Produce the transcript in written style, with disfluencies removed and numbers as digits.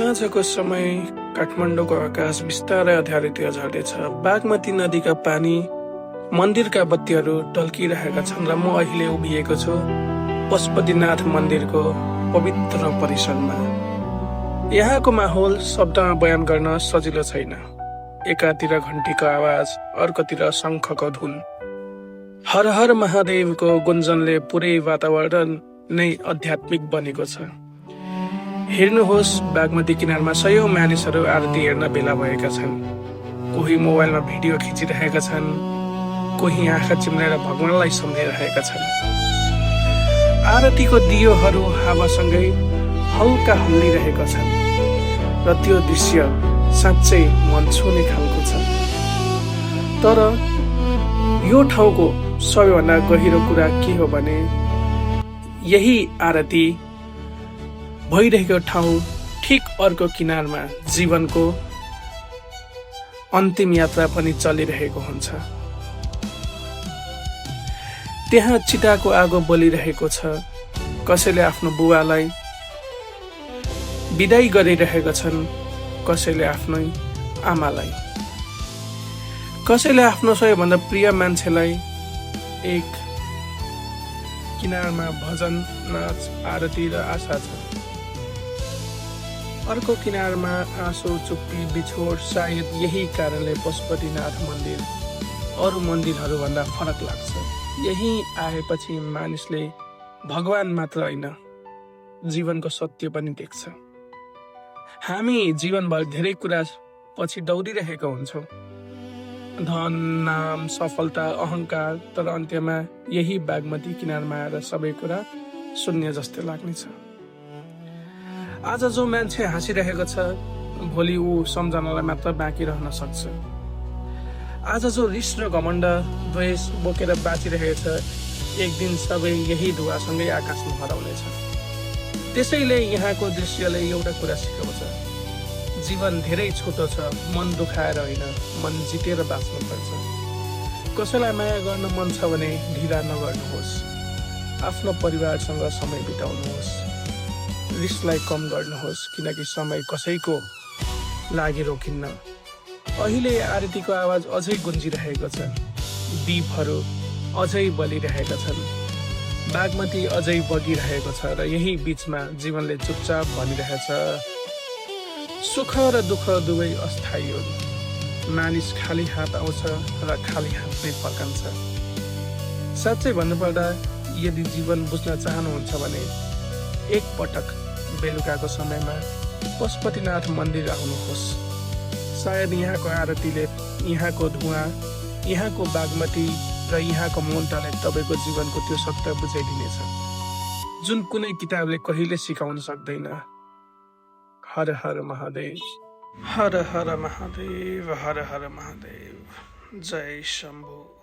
साँझको समय काठमाडौँको आकाश बिस्तारै अँध्यारोतिर झर्दैछ। बागमती नदीका पानी मन्दिरका बत्तीहरू टल्किरहेका छन् र म अहिले उभिएको छु पशुपतिनाथ मन्दिरको पवित्र परिसरमा। यहाँको माहौल शब्दमा बयान गर्न सजिलो छैन। एकातिर घन्टीको आवाज, अर्कोतिर शङ्खको धुन। हर हर महादेवको गुन्जनले पुरै वातावरण नै आध्यात्मिक बनेको छ। हेर्नुहोस्, बागमती किनारमा सयौं मानिसहरू आरती हेर्न भेला भएका छन्। कोही मोबाइलमा भिडियो खिचिरहेका छन्, कोही आँखा चिम्लेर भगवानलाई सम्झिरहेका छन्। आरतीको दियोहरू हावासँगै हल्का हल्लिरहेका छन् र त्यो दृश्य साँच्चै मन छुने खालको छ। तर यो ठाउँको सबैभन्दा गहिरो कुरा के हो भने यही आरती भइरहेको ठाउँ ठिक अर्को किनारमा जीवनको अन्तिम यात्रा पनि चलिरहेको हुन्छ। त्यहाँ चिताको आगो बलिरहेको छ। कसैले आफ्नो बुबालाई बिदाई गरिरहेका छन्, कसैले आफ्नै आमालाई, कसैले आफ्नो सबैभन्दा प्रिय मान्छेलाई। एक किनारमा भजन, नाच, आरती र आशा छ। अर्को किनारमा आँसु, चुप्पी, बिछोड। सायद यही कारणले पशुपतिनाथ मन्दिर अरू मन्दिरहरूभन्दा फरक लाग्छ। यही आएपछि मानिसले भगवान मात्र होइन, जीवनको सत्य पनि देख्छ। हामी जीवनभर धेरै कुरा पछि दौडिरहेका हुन्छौँ, धन, नाम, सफलता, अहङ्कार। तर अन्त्यमा यही बागमती किनारमा आएर सबै कुरा शून्य जस्तै लाग्नेछ। आज जो मान्छे हाँसिरहेको छ, भोलि ऊ सम्झनालाई मात्र बाँकी रहन सक्छ। आज जो रिस र घमण्ड, द्वेष बोकेर बाँचिरहेछ, एक दिन सबै यही धुवासँगै आकाशमा हराउनेछ। त्यसैले यहाँको दृश्यले एउटा कुरा सिकाउँछ, जीवन धेरै छोटो छ। मन दुखाएर होइन, मन जितेर बाँच्नुपर्छ। कसैलाई माया गर्न मन छ भने ढिला नगर्नुहोस्। आफ्नो परिवारसँग समय बिताउनुहोस्। रिसलाई कम गर्नुहोस्, किनकि समय कसैको लागि रोकिन्न। अहिले आरतीको आवाज अझै गुन्जिरहेको छ, दीपहरू अझै बलिरहेका छन्, बागमती अझै बगिरहेको छ र यही बीचमा जीवनले चुपचाप भनिरहेछ, सुख र दुःख दुवै अस्थायी हुन्। मानिस खाली हात आउँछ र खाली हात नै फर्कन्छ। साँच्चै भन्नुपर्दा यदि जीवन बुझ्न चाहनुहुन्छ भने एक पटक बेलुकाको समयमा पशुपतिनाथ मन्दिर आउनुहोस्। सायद यहाँको आरतीले, यहाँको धुवा, यहाँको बागमती र यहाँको मन्त्रले तपाईँको जीवनको त्यो सत्य बुझाइदिनेछ जुन कुनै किताबले कहिले सिकाउन सक्दैन। हर हर महादेव, हर हर महादेव, हर हर महादेव। जय शम्भु।